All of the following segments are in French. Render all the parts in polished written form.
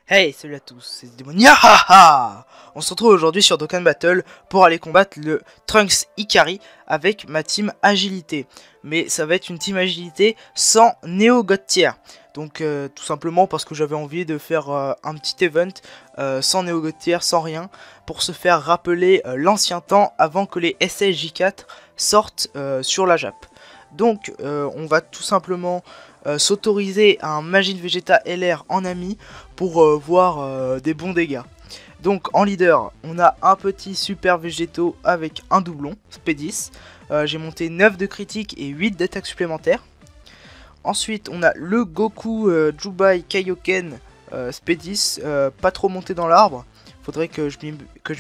Hey, salut à tous, c'est Démonia. Haha. On se retrouve aujourd'hui sur Dokkan Battle pour aller combattre le Trunks Ikari avec ma team Agilité. Mais ça va être une team Agilité sans Neo God Tier. Donc tout simplement parce que j'avais envie de faire un petit event sans Neo God Tier, sans rien, pour se faire rappeler l'ancien temps avant que les SSJ4 sortent sur la Jap. Donc on va tout simplement s'autoriser un Majin Vegeta LR en ami pour voir des bons dégâts. Donc en leader, on a un petit super végétaux avec un doublon, Spédis. J'ai monté 9 de critique et 8 d'attaque supplémentaire. Ensuite, on a le Goku Jubai Kaioken Spédis, pas trop monté dans l'arbre. Faudrait que je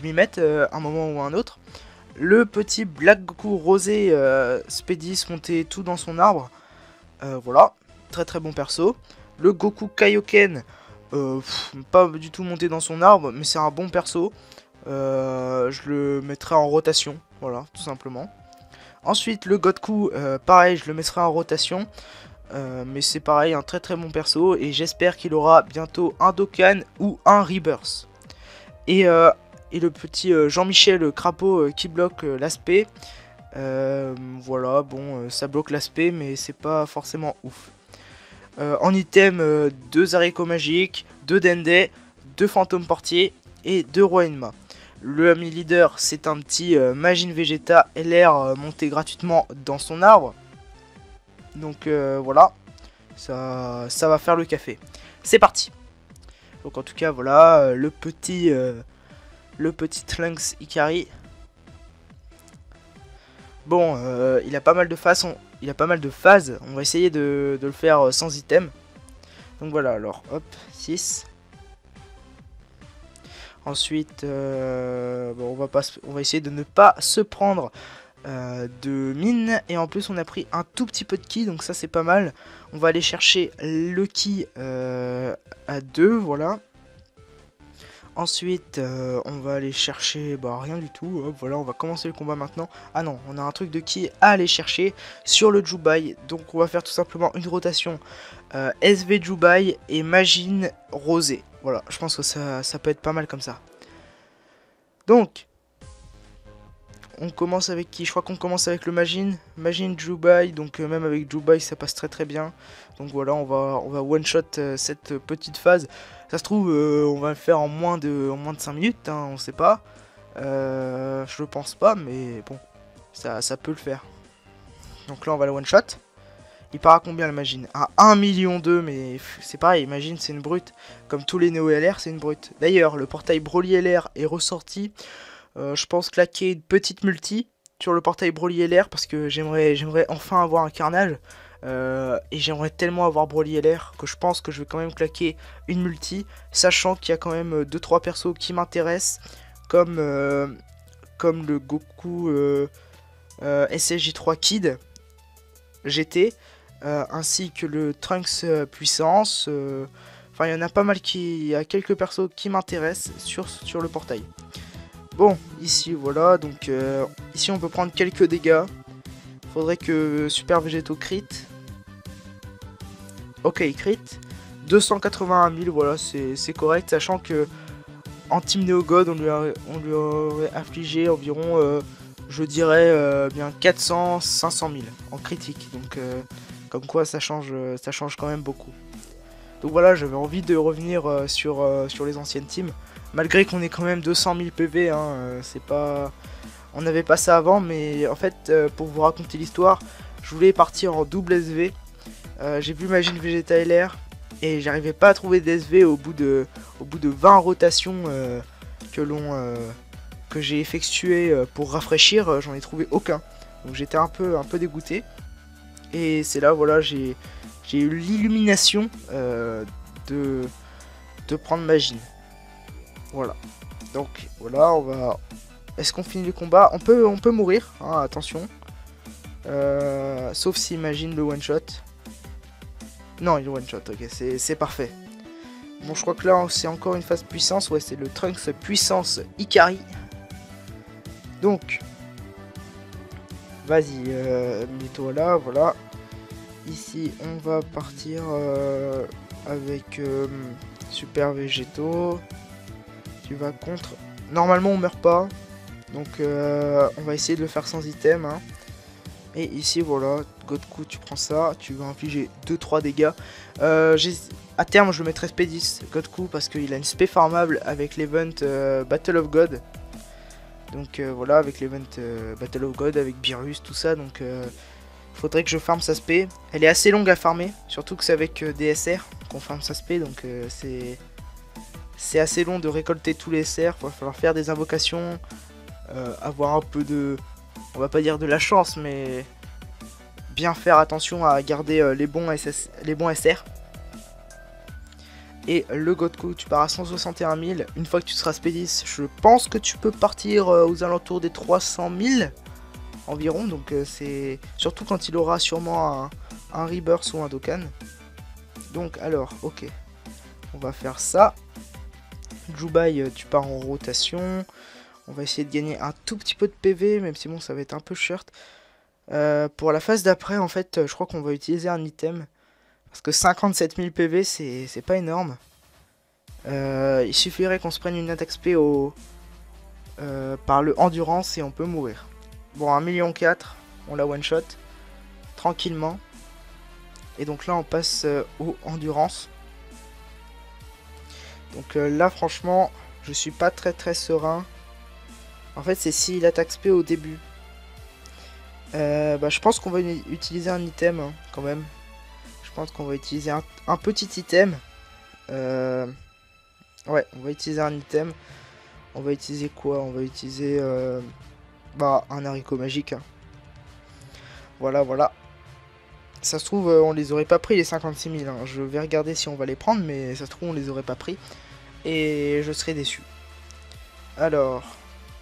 m'y mette un moment ou un autre. Le petit Black Goku Rosé Spédis monté tout dans son arbre. Voilà, très bon perso. Le Goku Kaioken, pas du tout monté dans son arbre, mais c'est un bon perso. Je le mettrai en rotation, voilà, tout simplement. Ensuite, le Goku, pareil, je le mettrai en rotation. Mais c'est pareil, un très bon perso. Et j'espère qu'il aura bientôt un Dokkan ou un Rebirth. Et le petit Jean-Michel Crapaud qui bloque l'aspect. Voilà, bon, ça bloque l'aspect, mais c'est pas forcément ouf. En item, 2 haricots magiques, 2 Dende, 2 fantômes portiers et 2 rois Enma. Le ami leader, c'est un petit Majin Vegeta LR monté gratuitement dans son arbre. Donc voilà, ça va faire le café. C'est parti. Donc en tout cas, voilà, le petit Trunks Ikari. Bon, il a pas mal de phases. On va essayer de le faire sans item. Donc voilà, alors hop, 6. Ensuite, bon, on va essayer de ne pas se prendre de mine. Et en plus, on a pris un tout petit peu de ki, donc ça c'est pas mal. On va aller chercher le ki à 2, voilà. Ensuite, on va aller chercher, bah rien du tout, hop, voilà, on va commencer le combat maintenant. Ah non, on a un truc de ki à aller chercher sur le Jubai, donc on va faire tout simplement une rotation SV Jubai et Majin Rosé. Voilà, je pense que ça peut être pas mal comme ça. Donc, on commence avec qui? Je crois qu'on commence avec le Majin Jubai, donc même avec Jubai ça passe très bien. Donc voilà, on va one shot cette petite phase. Ça se trouve on va le faire en moins de 5 minutes, hein, on sait pas. Je pense pas, mais bon, ça peut le faire. Donc là on va le one shot. Il part à combien le Majin? À 1,2 million, mais c'est pareil, Majin c'est une brute. Comme tous les Neo LR, c'est une brute. D'ailleurs, le portail Broly LR est ressorti. Je pense claquer une petite multi sur le portail Broly LR parce que j'aimerais enfin avoir un carnage. Et j'aimerais tellement avoir Broly LR que je pense que je vais quand même claquer une multi, sachant qu'il y a quand même 2-3 persos qui m'intéressent, comme le Goku SSJ3 Kid GT, ainsi que le Trunks puissance. Enfin, il y en a pas mal il y a quelques persos qui m'intéressent sur le portail. Bon, ici voilà, donc ici on peut prendre quelques dégâts. Faudrait que Super Végétaux crit. Ok, crit. 281 000, voilà, c'est correct, sachant que en Team Neo God, on lui aurait infligé environ, je dirais, bien 400-500 000 en critique. Donc, comme quoi, ça change quand même beaucoup. Donc voilà, j'avais envie de revenir sur les anciennes teams. Malgré qu'on ait quand même 200 000 PV, hein, c'est pas... On n'avait pas ça avant, mais en fait, pour vous raconter l'histoire, je voulais partir en double SV. J'ai vu Majin Vegeta LR et j'arrivais pas à trouver d'SV au bout de 20 rotations que j'ai effectué pour rafraîchir, j'en ai trouvé aucun. Donc j'étais un peu dégoûté. Et c'est là, voilà, j'ai eu l'illumination de prendre Majin. Voilà. Donc voilà, on va... Est-ce qu'on finit le combat? On peut mourir, hein, attention. Sauf si Majin le one shot. Non, il one shot, ok, c'est parfait. Bon, je crois que là, c'est encore une phase puissance. Ouais, c'est le Trunks puissance Ikari. Donc, vas-y, mets-toi là, voilà. Ici, on va partir avec Super végétaux. Tu vas contre... Normalement on meurt pas. Donc on va essayer de le faire sans item. Hein. Et ici voilà, Godku tu prends ça. Tu vas infliger 2-3 dégâts. À terme je mettrai SP10 Godku parce qu'il a une spé farmable avec l'event Battle of God. Donc voilà, avec l'event Battle of God, avec Beerus, tout ça. Donc faudrait que je farme sa spé. Elle est assez longue à farmer, surtout que c'est avec DSR qu'on farme sa spé. Donc c'est assez long de récolter tous les SR. Il va falloir faire des invocations, avoir un peu de... On va pas dire de la chance, mais bien faire attention à garder les bons SR. Et le Godku, tu pars à 161 000. Une fois que tu seras SP10, je pense que tu peux partir aux alentours des 300 000 environ. Donc c'est surtout quand il aura sûrement un Rebirth ou un Dokkan. Donc alors, ok. On va faire ça. Jubai, tu pars en rotation. On va essayer de gagner un tout petit peu de PV, même si bon, ça va être un peu short. Pour la phase d'après, en fait, je crois qu'on va utiliser un item. Parce que 57 000 PV, c'est pas énorme. Il suffirait qu'on se prenne une attaque SP par le endurance et on peut mourir. Bon, 1,4 million, on la one shot. Tranquillement. Et donc là, on passe au endurance. Donc là, franchement, je suis pas très serein. En fait, c'est s'il attaque SP au début. Je pense qu'on va utiliser un item, hein, quand même. Je pense qu'on va utiliser un petit item. Ouais, on va utiliser un item. On va utiliser quoi? On va utiliser un haricot magique. Hein. Voilà. Ça se trouve, on les aurait pas pris les 56 000. Hein. Je vais regarder si on va les prendre, mais ça se trouve, on les aurait pas pris. Et je serais déçu. Alors...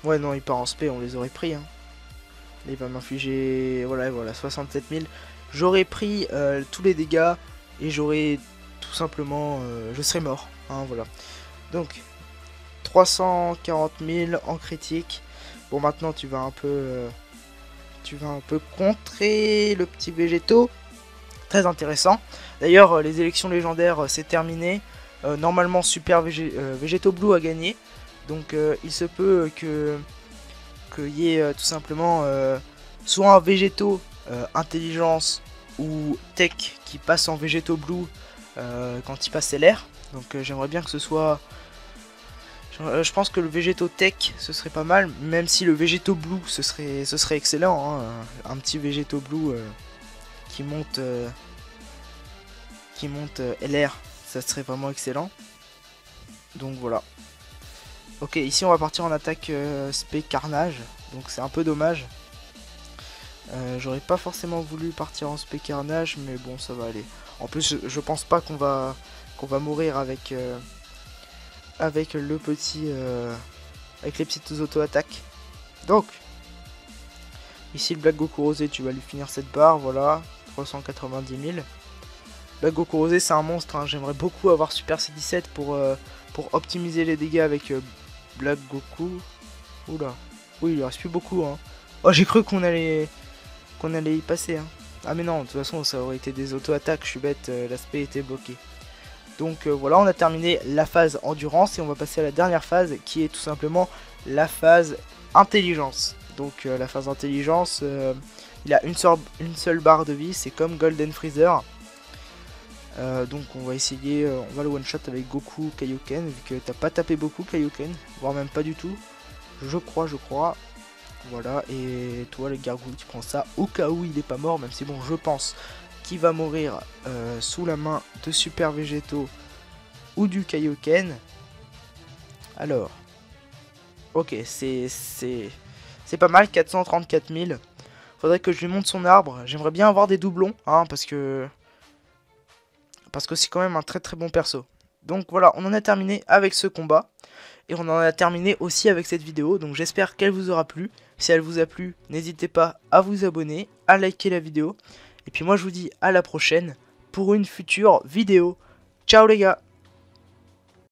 Ouais, non, il part en spé, on les aurait pris. Hein. Il va m'infliger... Voilà, 67 000. J'aurais pris tous les dégâts et j'aurais tout simplement... je serais mort. Hein, voilà. Donc, 340 000 en critique. Bon, maintenant, tu vas un peu contrer le petit végétaux. Très intéressant. D'ailleurs, les élections légendaires, c'est terminé. Normalement, Super Végétaux Blue a gagné. Donc, il se peut qu'il y ait tout simplement soit un végétaux intelligence ou tech qui passe en végétaux blue quand il passe LR. Donc j'aimerais bien que ce soit... je pense que le végétaux tech ce serait pas mal, même si le végétaux blue ce serait excellent. Hein. Un petit végétaux blue qui monte LR, ça serait vraiment excellent. Donc voilà. Ok, ici on va partir en attaque spé carnage, donc c'est un peu dommage. J'aurais pas forcément voulu partir en spé carnage, mais bon, ça va aller. En plus, je pense pas qu'on va mourir avec le petit avec les petites auto-attaques. Donc ici le Black Goku Rosé, tu vas lui finir cette barre, voilà, 390 000. Black Goku Rosé, c'est un monstre, hein. J'aimerais beaucoup avoir Super C17 pour optimiser les dégâts avec Black Goku. Oula, oui, il reste plus beaucoup. Hein. Oh, j'ai cru qu'on allait y passer. Hein. Ah mais non, de toute façon, ça aurait été des auto-attaques. Je suis bête, l'aspect était bloqué. Donc voilà, on a terminé la phase endurance et on va passer à la dernière phase qui est tout simplement la phase intelligence. Donc la phase intelligence, il a une seule barre de vie, c'est comme Golden Freezer. Donc on va essayer, on va le one shot avec Goku Kaioken, vu que t'as pas tapé beaucoup Kaioken, voire même pas du tout, je crois. Voilà, et toi le gargouille tu prends ça au cas où il est pas mort, même si bon je pense qu'il va mourir sous la main de Super Végétaux ou du Kaioken. Alors, ok, c'est pas mal, 434 000, faudrait que je lui monte son arbre, j'aimerais bien avoir des doublons, hein, parce que c'est quand même un très bon perso. Donc voilà, on en a terminé avec ce combat. Et on en a terminé aussi avec cette vidéo. Donc j'espère qu'elle vous aura plu. Si elle vous a plu, n'hésitez pas à vous abonner, à liker la vidéo. Et puis moi je vous dis à la prochaine pour une future vidéo. Ciao les gars!